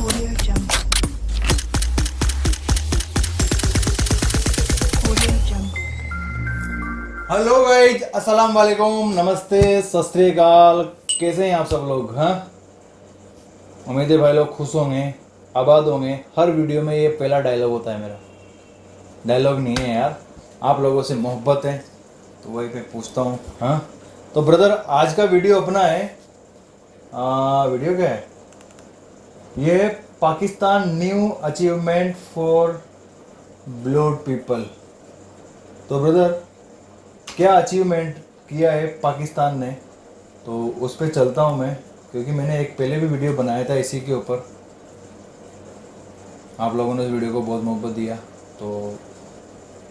Audio Jungle. Audio Jungle. Hello guys, अस्सलाम वालेकुम, नमस्ते, सत श्री अकाल। कैसे हैं आप सब लोग? हाँ, उम्मीद है भाई लोग खुश होंगे, आबाद होंगे। हर वीडियो में ये पहला डायलॉग होता है मेरा। डायलॉग नहीं है यार, आप लोगों से मोहब्बत है तो वही पे पूछता हूँ। हाँ, तो ब्रदर आज का वीडियो अपना है। वीडियो क्या है ये? Pakistan new achievement for blood people. तो ब्रदर क्या अचीवमेंट किया है पाकिस्तान ने, तो उस पर चलता हूँ मैं, क्योंकि मैंने एक पहले भी वीडियो बनाया था इसी के ऊपर। आप लोगों ने उस वीडियो को बहुत मोहब्बत दिया, तो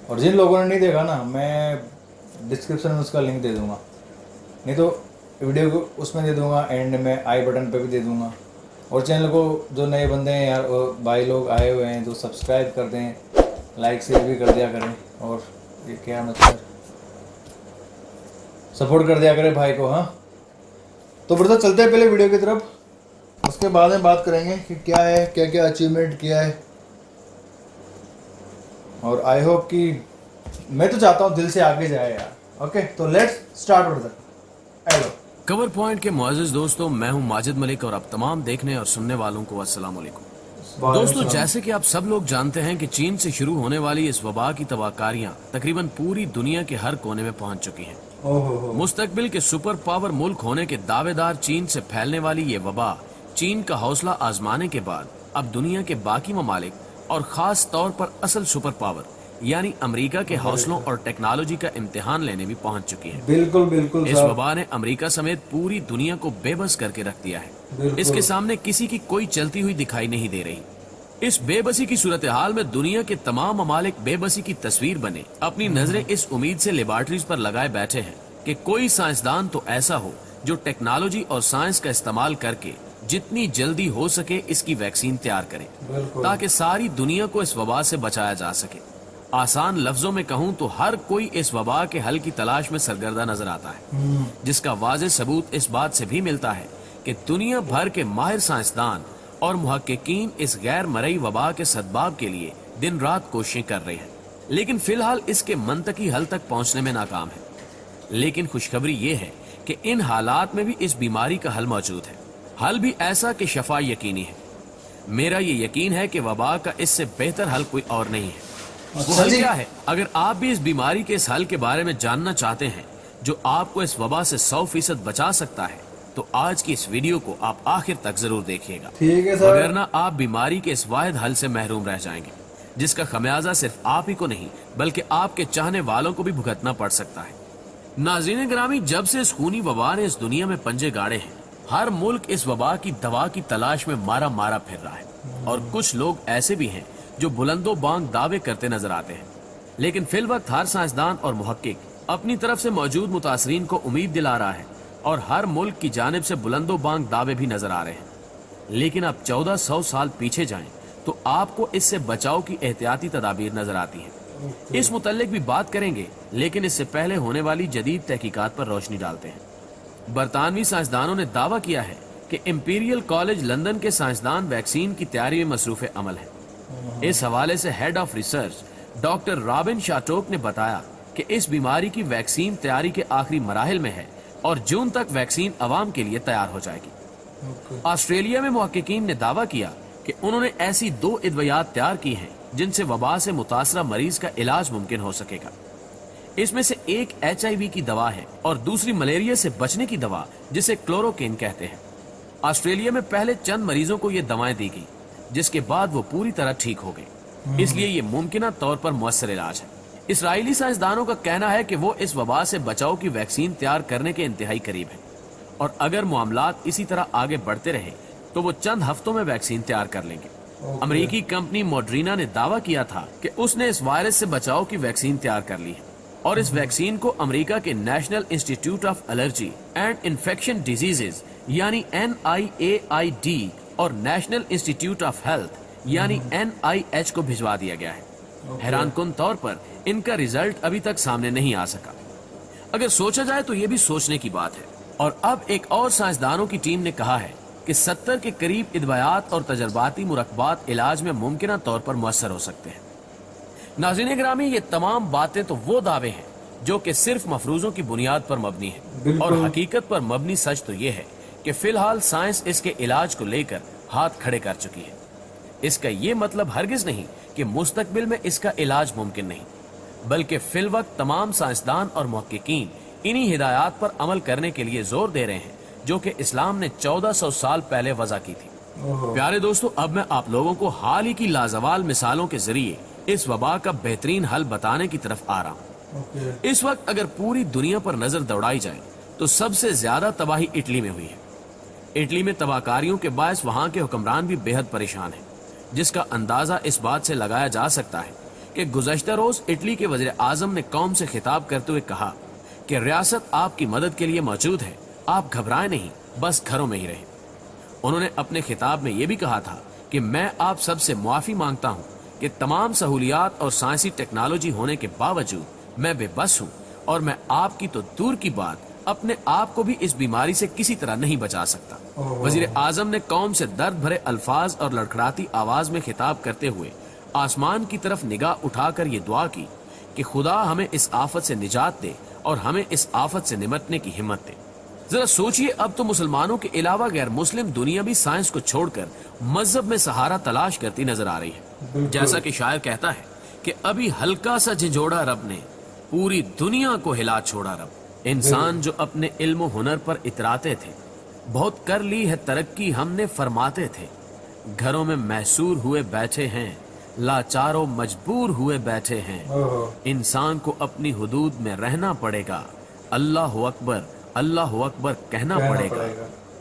और जिन लोगों ने नहीं देखा ना, मैं डिस्क्रिप्शन में उसका लिंक दे दूँगा, नहीं तो वीडियो को उसमें दे दूँगा, एंड में आई बटन पे भी दे दूँगा। और चैनल को जो नए बंदे हैं यार, भाई लोग आए हुए हैं, तो सब्सक्राइब कर दें, लाइक शेयर भी कर दिया करें, और ये क्या मतलब सपोर्ट कर दिया करें भाई को। हाँ, तो ब्रदर चलते हैं पहले वीडियो की तरफ, उसके बाद में बात करेंगे कि क्या है, क्या क्या अचीवमेंट किया है। और आई होप कि मैं तो चाहता हूँ दिल से आगे जाए यार। ओके, तो let's start brother. Hello cover point के मुअज़्ज़िज़ दोस्तों, मैं हूं माजिद मलिक और अब तमाम देखने और सुनने वालों को अस्सलाम वालेकुम। दोस्तों, जैसे कि आप सब लोग जानते हैं कि चीन से शुरू होने वाली इस वबा की तबाहकारियां तकरीबन पूरी दुनिया के हर कोने में पहुंच चुकी हैं। मुस्तकबिल के सुपर पावर मुल्क होने के दावेदार चीन से फैलने वाली ये वबा चीन का हौसला आजमाने के बाद अब दुनिया के बाकी ममालिक और खास तौर पर असल सुपर पावर यानी अमेरिका के हौसलों और टेक्नोलॉजी का इम्तिहान लेने भी पहुंच चुकी है। बिल्कुल बिल्कुल इस वबा ने अमेरिका समेत पूरी दुनिया को बेबस करके रख दिया है। इसके सामने किसी की कोई चलती हुई दिखाई नहीं दे रही। इस बेबसी की सूरत हाल में दुनिया के तमाम ममालिक बेबसी की तस्वीर बने अपनी नजरें इस उम्मीद से लेबॉर्टरीज पर लगाए बैठे हैं कि कोई साइंसदान तो ऐसा हो जो टेक्नोलॉजी और साइंस का इस्तेमाल करके जितनी जल्दी हो सके इसकी वैक्सीन तैयार करे, ताकि सारी दुनिया को इस वबा से बचाया जा सके। आसान लफ्जों में कहूं तो हर कोई इस वबा के हल की तलाश में सरगर्दा नजर आता है, जिसका वाज़ेह सबूत इस बात से भी मिलता है कि दुनिया भर के माहिर साइंसदान और मुहक्किकीन इस गैर मरई वबा के सद्बाब के लिए दिन रात कोशिशें कर रहे हैं, लेकिन फिलहाल इसके मंतकी हल तक पहुंचने में नाकाम है। लेकिन खुशखबरी ये है कि इन हालात में भी इस बीमारी का हल मौजूद है। हल भी ऐसा कि शफा यकीनी है। मेरा ये यकीन है कि वबा का इससे बेहतर हल कोई और नहीं है। वो हल क्या है? अगर आप भी इस बीमारी के इस हल के बारे में जानना चाहते हैं जो आपको इस वबा से 100% बचा सकता है, तो आज की इस वीडियो को आप आखिर तक जरूर देखिएगा। ठीक है सर। वगरना आप बीमारी के इस वाहिद हल से महरूम रह जाएंगे, जिसका खमियाजा सिर्फ आप ही को नहीं बल्कि आपके चाहने वालों को भी भुगतना पड़ सकता है। नाज़रीन ग्रामी, जब से इस खूनी वबा ने इस दुनिया में पंजे गाड़े हैं, हर मुल्क इस वबा की दवा की तलाश में मारा मारा फिर रहा है। और कुछ लोग ऐसे भी हैं जो बुलंदो बांग दावे करते नजर आते हैं, लेकिन फिल वक्त हर साइंसदान और मुहक्किक अपनी तरफ से मौजूद मुतासरीन को उम्मीद दिला रहा है और हर मुल्क की जानिब से बुलंदो बांग दावे भी नजर आ रहे हैं। लेकिन अब 1400 साल पीछे जाएं तो आपको इससे बचाव की एहतियाती तदाबीर नजर आती हैं। इस मुतल्लिक भी बात करेंगे, लेकिन इससे पहले होने वाली जदीद तहकीकात पर रोशनी डालते हैं। बरतानवी साइंसदानों ने दावा किया है कि इंपीरियल कॉलेज लंदन के साइंसदान वैक्सीन की तैयारी में मसरूफ अमल है। इस हवाले से head of research doctor Robin Shattock ने बताया कि इस बीमारी की वैक्सीन तैयारी के आखिरी मराहिल में है और जून तक वैक्सीन अवाम के लिए तैयार हो जाएगी। ऑस्ट्रेलिया में मुहक्किकीन ने दावा किया कि उन्होंने ऐसी 2 अद्वियात तैयार की हैं जिनसे वबा से मुतासरा मरीज का इलाज मुमकिन हो सकेगा। इसमें से एक HIV की दवा है और दूसरी मलेरिया से बचने की दवा, जिसे क्लोरोक्विन कहते हैं। ऑस्ट्रेलिया में पहले चंद मरीजों को ये दवाएं दी गई, जिसके बाद वो पूरी तरह ठीक हो गए, इसलिए ये मुमकिना तौर पर मुअस्सर इलाज है। इसराइली साइंसदानों का कहना है कि वो इस वबा से बचाव की वैक्सीन तैयार करने के इंतहाई करीब है, और अगर मामलात इसी तरह आगे बढ़ते रहे तो वो चंद हफ्तों में वैक्सीन तैयार कर लेंगे। अमेरिकी कंपनी मॉडर्ना ने दावा किया था कि उसने इस वायरस से बचाव की वैक्सीन तैयार कर ली है, और इस वैक्सीन को अमेरिका के national institute of allergy and infection diseases यानी NIAID और नेशनल इंस्टीट्यूट ऑफ हेल्थ यानी NIH को भिजवा दिया गया है। हैरानकुन तौर पर इनका रिजल्ट अभी तक सामने नहीं आ सका। अगर सोचा जाए तो ये भी सोचने की बात है। और अब एक और साइंसदानों की टीम ने कहा है कि 70 के करीब इदवायात और तजर्बाती मुरकबात इलाज में मुमकिना तौर पर मुअस्सर हो सकते हैं। नाज़रीन ग्रामी, ये तमाम बातें तो वो दावे हैं जो कि सिर्फ मफरूजों की बुनियाद पर मबनी है, और हकीकत पर मबनी सच तो ये है कि फिलहाल साइंस इसके इलाज को लेकर हाथ खड़े कर चुकी है। इसका ये मतलब हरगिज नहीं कि मुस्तकबिल में इसका इलाज मुमकिन नहीं, बल्कि फिल वक्त तमाम साइंसदान और मुहक्किकीन इन्हीं हिदायत पर अमल करने के लिए जोर दे रहे हैं जो कि इस्लाम ने 1400 साल पहले वज़ा की थी। प्यारे दोस्तों, अब मैं आप लोगों को हाल ही की लाजवाल मिसालों के जरिए इस वबा का बेहतरीन हल बताने की तरफ आ रहा हूँ। इस वक्त अगर पूरी दुनिया पर नजर दौड़ाई जाए तो सबसे ज्यादा तबाही इटली में हुई है। इटली में तबाहकारियों के बायस वहां के हुक्मरान भी बेहद परेशान हैं, जिसका अंदाजा इस बात से लगाया जा सकता है कि गुज़श्ता रोज इटली के वज़ीर आज़म ने कौम से खिताब करते हुए कहा कि रियासत आपकी मदद के लिए मौजूद है, आप घबराएं नहीं, बस घरों में ही रहें। उन्होंने अपने खिताब में यह भी कहा था कि मैं आप सबसे मुआफी मांगता हूं कि तमाम सहूलियात और साइंसी टेक्नोलॉजी होने के बावजूद मैं बेबस हूं, और मैं आपकी तो दूर की बात अपने आप को भी इस बीमारी से किसी तरह नहीं बचा सकता। वजीर आजम ने कौम से दर्द भरे अल्फाज और लड़खड़ाती आवाज में खिताब करते हुए आसमान की तरफ निगाह उठाकर ये दुआ की कि खुदा हमें इस आफत से निजात दे और हमें इस आफत से निमटने की हिम्मत दे। जरा सोचिए, अब तो मुसलमानों के अलावा गैर मुस्लिम दुनिया भी साइंस को छोड़कर मजहब में सहारा तलाश करती नजर आ रही है। जैसा कि शायर कहता है कि अभी हल्का सा झिझोड़ा रब ने पूरी दुनिया को हिला छोड़ा रब। इंसान जो अपने इल्म हुनर पर इतराते थे, बहुत कर ली है तरक्की हमने फरमाते थे, घरों में मैसूर हुए बैठे हैं, लाचारों मजबूर हुए बैठे हैं। इंसान को अपनी हुदूद में रहना पड़ेगा, अल्लाह अकबर कहना पड़ेगा।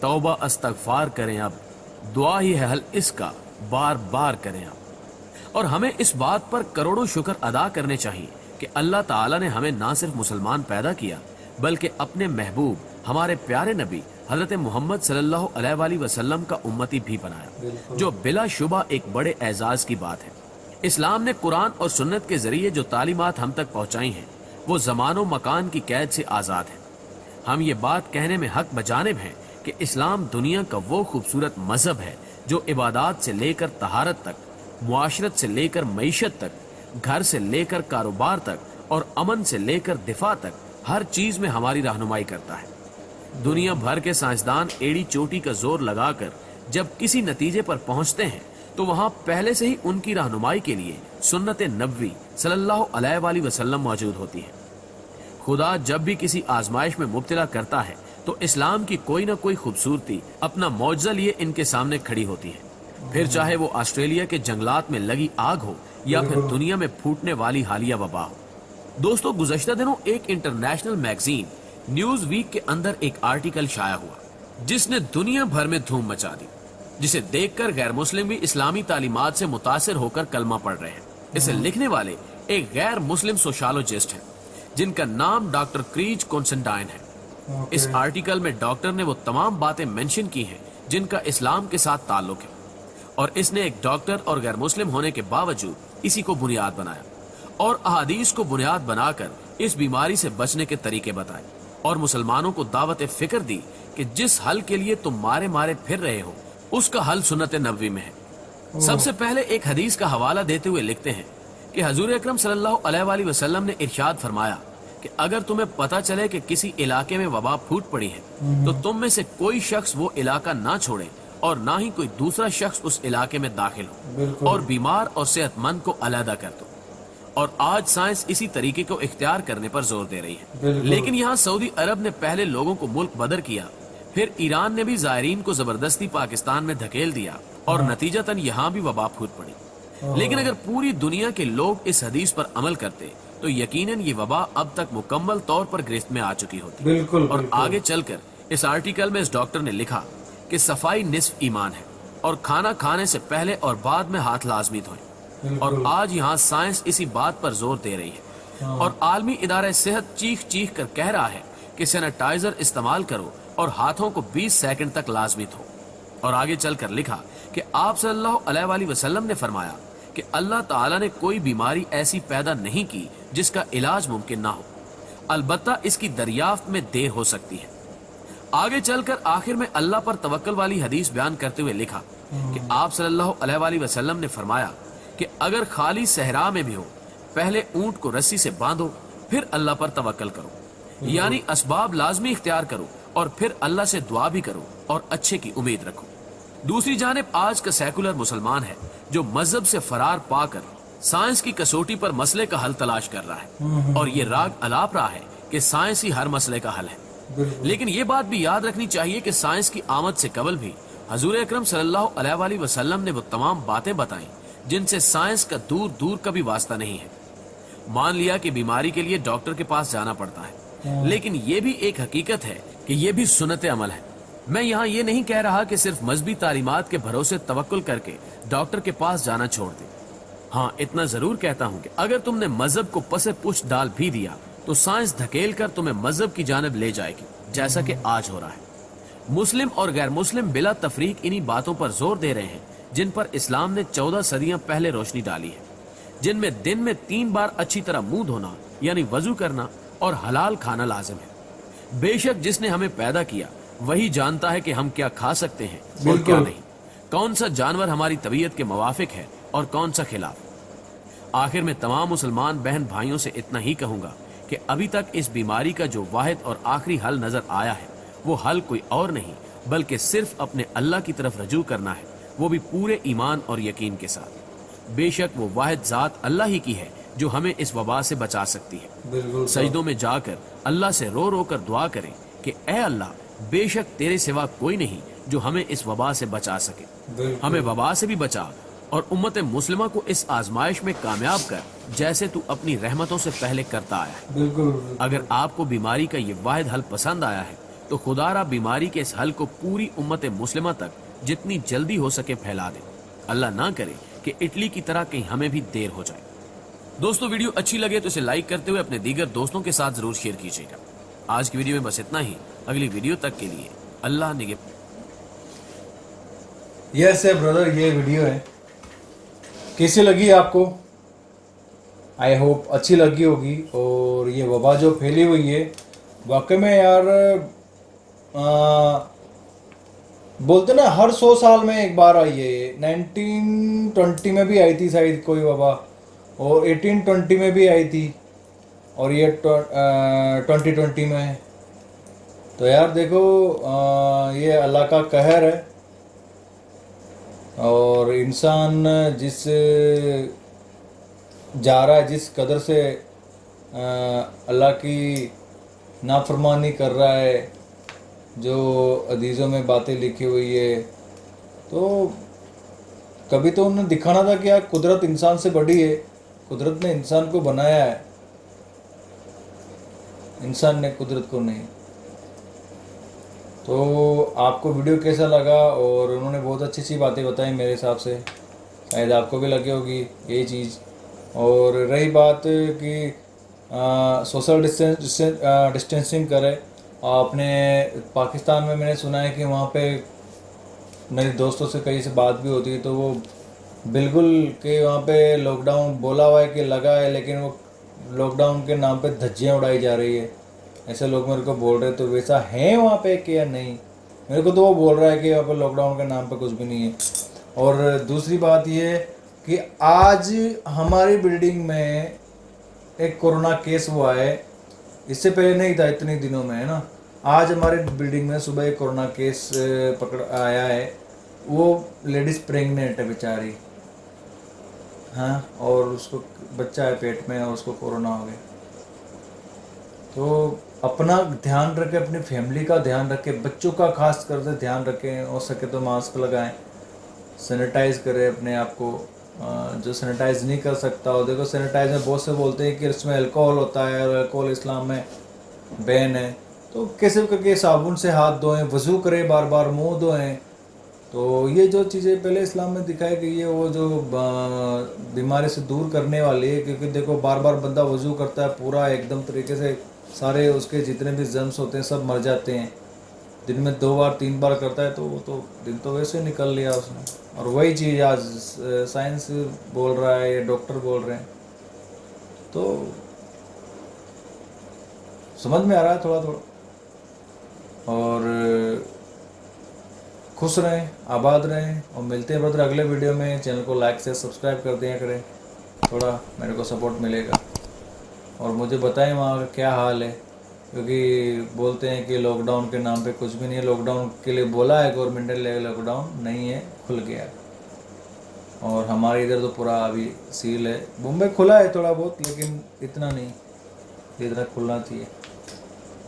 तौबा अस्तगफार करें, अब दुआ ही है हल इसका, बार बार करें अब। और हमें इस बात पर करोड़ों शुक्र अदा करने चाहिए कि अल्लाह ताला ने हमें ना सिर्फ मुसलमान पैदा किया, बल्कि अपने महबूब हमारे प्यारे नबी हजरत मोहम्मद सल्लल्लाहु अलैहि वसल्लम का उम्मती भी बनाया, जो बिला शुबा एक बड़े एजाज की बात है। इस्लाम ने कुरान और सुन्नत के जरिए जो तालीमात हम तक पहुंचाई हैं, वो ज़मानो मकान की कैद से आज़ाद है। हम ये बात कहने में हक बजानिब हैं कि इस्लाम दुनिया का वो खूबसूरत मजहब है जो इबादत से लेकर तहारत तक, मुआशरत से लेकर मईशत तक, घर से लेकर कारोबार तक और अमन से लेकर दिफा तक हर चीज में हमारी रहनुमाई करता है। दुनिया भर के साइंसदान एड़ी चोटी का जोर लगाकर जब किसी नतीजे पर पहुंचते हैं तो वहां पहले से ही उनकी रहनुमाई के लिए सुन्नत नबवी सल्लल्लाहु अलैहि वसल्लम मौजूद होती है। खुदा जब भी किसी आजमाइश में मुब्तला करता है तो इस्लाम की कोई ना कोई खूबसूरती अपना मौजज़ा लिए इनके सामने खड़ी होती है, फिर चाहे वो ऑस्ट्रेलिया के जंगलात में लगी आग हो या फिर दुनिया में फूटने वाली हालिया वबा हो। दोस्तों, गुज़श्ता दिनों एक इंटरनेशनल मैगजीन न्यूज वीक के अंदर एक आर्टिकल शाया हुआ जिसने दुनिया भर में धूम मचा दी, जिसे देखकर गैर मुस्लिम भी इस्लामी तालीमात से मुतासिर होकर कलमा पढ़ रहे हैं। इसे लिखने वाले एक गैर मुस्लिम सोशियोलॉजिस्ट हैं जिनका नाम डॉक्टर क्रीज कॉन्स्टेंटाइन है। इस आर्टिकल में डॉक्टर ने वो तमाम बातें मेंशन की हैं जिनका इस्लाम के साथ ताल्लुक है, और इसने एक डॉक्टर और गैर मुस्लिम होने के बावजूद इसी को बुनियाद बनाया और अहादीस को बुनियाद बनाकर इस बीमारी से बचने के तरीके बताए, और मुसलमानों को दावत फिक्र दी कि जिस हल के लिए तुम मारे मारे फिर रहे हो उसका हल सुन्नत नबवी में है। सबसे पहले एक हदीस का हवाला देते हुए लिखते हैं कि हजूर अकरम सल्लल्लाहु अलैहि वसल्लम ने इरशाद फरमाया कि अगर तुम्हें पता चले कि किसी इलाके में वबा फूट पड़ी है तो तुम में से कोई शख्स वो इलाका ना छोड़े और ना ही कोई दूसरा शख्स उस इलाके में दाखिल हो, और बीमार और सेहतमंद को अलहदा कर दो। और आज साइंस इसी तरीके को इख्तियार करने पर जोर दे रही है। लेकिन यहाँ सऊदी अरब ने पहले लोगों को मुल्क बदर किया, फिर ईरान ने भी ज़ायरीन को जबरदस्ती पाकिस्तान में धकेल दिया और नतीजतन यहाँ भी वबा फूट पड़ी। लेकिन अगर पूरी दुनिया के लोग इस हदीस पर अमल करते तो यकीनन ये वबा अब तक मुकम्मल तौर पर गिरफ्त में आ चुकी होती। और आगे चलकर इस आर्टिकल में इस डॉक्टर ने लिखा कि सफाई निस्फ ईमान है और खाना खाने से पहले और बाद में हाथ लाजमी धोएं। और आज यहाँ साइंस इसी बात पर जोर दे रही है और आलमी इदारा सेहत चीख चीख कर कह रहा है कि सैनिटाइजर इस्तेमाल करो और हाथों को 20 सेकंड तक लाजमी धो। और आगे चलकर लिखा कि आप सल्लल्लाहु अलैहि वसल्लम ने फरमाया कि अल्लाह ताला ने कोई बीमारी ऐसी पैदा नहीं की जिसका इलाज मुमकिन ना हो, अलबत्ता इसकी दरियाफ्त में देर हो सकती है। आगे चलकर आखिर में अल्लाह पर तवक्कल वाली हदीस बयान करते हुए लिखा कि आप सल्लल्लाहु अलैहि वसल्लम ने फरमाया कि अगर खाली सहरा में भी हो, पहले ऊंट को रस्सी से बांधो, फिर अल्लाह पर तवक्कल करो। यानी असबाब लाजमी इख्तियार करो और फिर अल्लाह से दुआ भी करो और अच्छे की उम्मीद रखो। दूसरी जानिब आज का सेकुलर मुसलमान है जो मजहब से फरार पाकर साइंस की कसौटी पर मसले का हल तलाश कर रहा है और ये राग अलाप रहा है कि साइंस ही हर मसले का हल है। लेकिन ये बात भी याद रखनी चाहिए कि साइंस की आमद से कबल भी हजूर अकरम सल्लल्लाहु अलैहि वसल्लम ने वो तमाम बातें बताई जिनसे साइंस का दूर दूर का भी वास्ता नहीं है। मान लिया कि बीमारी के लिए डॉक्टर के पास जाना पड़ता है, लेकिन ये भी एक हकीकत है कि ये भी सुन्नत अमल है। मैं यहाँ ये नहीं कह रहा कि सिर्फ मजहबी तालीमात के भरोसे तवक्कुल करके डॉक्टर के पास जाना छोड़ दे। हाँ, इतना जरूर कहता हूँ कि अगर तुमने मजहब को पसे पुश डाल भी दिया तो साइंस धकेल कर तुम्हें मजहब की जानिब ले जाएगी, जैसा कि आज हो रहा है। मुस्लिम और गैर मुस्लिम बिला तफरीक इन्हीं बातों पर जोर दे रहे हैं जिन पर इस्लाम ने 14 सदियां पहले रोशनी डाली है, जिनमें दिन में 3 बार अच्छी तरह मुंह धोना यानी वजू करना और हलाल खाना लाजिम है। बेशक जिसने हमें पैदा किया वही जानता है कि हम क्या खा सकते हैं और क्या नहीं, कौन सा जानवर हमारी तबीयत के मुवाफिक है और कौन सा खिलाफ। आखिर में तमाम मुसलमान बहन भाइयों से इतना ही कहूंगा कि अभी तक इस बीमारी का जो वाहिद और आखिरी हल नजर आया है वो हल कोई और नहीं बल्कि सिर्फ अपने अल्लाह की तरफ रजू करना है, वो भी पूरे ईमान और यकीन के साथ। बेशक वो वाहिद जात अल्लाह ही की है जो हमें इस वबा से बचा सकती है। सजदों में जाकर अल्लाह से रो रो कर दुआ करें कि ए अल्लाह, बेशक तेरे सिवा कोई नहीं जो हमें इस वबा से बचा सके। हमें वबा से भी बचा और उम्मत मुस्लिमा को इस आजमाइश में कामयाब कर जैसे तू अपनी रहमतों से पहले करता आया है। अगर आपको बीमारी का ये वाहिद हल पसंद आया है तो खुदारा बीमारी के इस हल को पूरी उम्मत मुस्लिमा तक जितनी जल्दी हो सके फैला दे। अल्लाह ना करे कि इटली की तरह कहीं हमें भी देर हो जाए। दोस्तों, वीडियो अच्छी लगे तो इसे लाइक करते हुए अपने दीगर दोस्तों के साथ जरूर शेयर कीजिएगा। आज की वीडियो में बस इतना ही। अगली वीडियो तक के लिए अल्लाह निगे। यस है ब्रदर, ये वीडियो है, कैसी लगी आपको? आई होप अच्छी लगी होगी। और ये वबा जो फैली हुई है वाकई में यार, बोलते ना हर 100 साल में एक बार आई है। 1920 में भी आई थी शायद कोई वबा, और 1820 में भी आई थी, और ये 2020 में है। तो यार देखो, ये अल्लाह का कहर है। और इंसान जिस जा रहा है, जिस कदर से अल्लाह की नाफरमानी कर रहा है, जो हदीसों में बातें लिखी हुई है, तो कभी तो उन्हें दिखाना था कि यार कुदरत इंसान से बड़ी है। कुदरत ने इंसान को बनाया है, इंसान ने कुदरत को नहीं। तो आपको वीडियो कैसा लगा? और उन्होंने बहुत अच्छी अच्छी बातें बताई, मेरे हिसाब से शायद आपको भी लगी होगी ये चीज़। और रही बात कि सोशल डिस्टेंसिंग करें अपने पाकिस्तान में, मैंने सुना है कि वहाँ पे मेरे दोस्तों से कहीं से बात भी होती है तो वो बिल्कुल कि वहाँ पे लॉकडाउन बोला हुआ है कि लगा है, लेकिन वो लॉकडाउन के नाम पे धज्जियाँ उड़ाई जा रही है, ऐसे लोग मेरे को बोल रहे हैं। तो वैसा है वहाँ पे कि या नहीं? मेरे को तो वो बोल रहा है कि वहाँ पे लॉकडाउन के नाम पे कुछ भी नहीं है। और दूसरी बात ये कि आज हमारी बिल्डिंग में एक कोरोना केस हुआ है, इससे पहले नहीं था इतने दिनों में, है ना। आज हमारे बिल्डिंग में सुबह एक कोरोना केस पकड़ आया है। वो लेडीज़ प्रेग्नेंट है बेचारी, हाँ, और उसको बच्चा है पेट में और उसको कोरोना हो गया। तो अपना ध्यान रखें, अपनी फैमिली का ध्यान रखें, बच्चों का खास कर से ध्यान रखें। हो सके तो मास्क लगाएं, सैनिटाइज करें अपने आप को। जो सैनिटाइज नहीं कर सकता हो, देखो सैनिटाइज में बहुत से बोलते हैं कि इसमें अल्कोहल होता है और अल्कोहल इस्लाम में बैन है। तो कैसे करके साबुन से हाथ धोएं, वज़ू करें, बार बार मुंह धोएं। तो ये जो चीज़ें पहले इस्लाम में दिखाई गई है वो जो बीमारी से दूर करने वाली है। क्योंकि देखो बार बार बंदा वज़ू करता है पूरा एकदम तरीके से, सारे उसके जितने भी जर्म्स होते हैं सब मर जाते हैं। दिन में 2 बार 3 बार करता है तो वो तो दिन तो वैसे निकल लिया उसने। और वही चीज़ आज साइंस बोल रहा है, ये डॉक्टर बोल रहे हैं। तो समझ में आ रहा है थोड़ा थोड़ा। और खुश रहें, आबाद रहें, और मिलते हैं ब्रदर अगले वीडियो में। चैनल को लाइक से सब्सक्राइब कर दिया करें, थोड़ा मेरे को सपोर्ट मिलेगा। और मुझे बताएं वहाँ का क्या हाल है, क्योंकि बोलते हैं कि लॉकडाउन के नाम पे कुछ भी नहीं है। लॉकडाउन के लिए बोला है गवर्नमेंट ने, लॉकडाउन नहीं है, खुल गया। और हमारे इधर तो पूरा अभी सील है। मुंबई खुला है थोड़ा बहुत, लेकिन इतना नहीं जितना खुलना चाहिए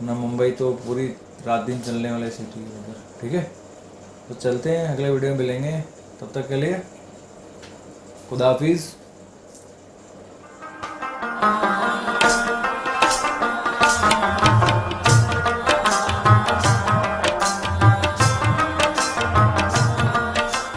ना। मुंबई तो पूरी रात दिन चलने वाले सिटी है उधर। ठीक है, तो चलते हैं, अगले वीडियो में मिलेंगे। तब तक के लिए खुदा हाफिज़।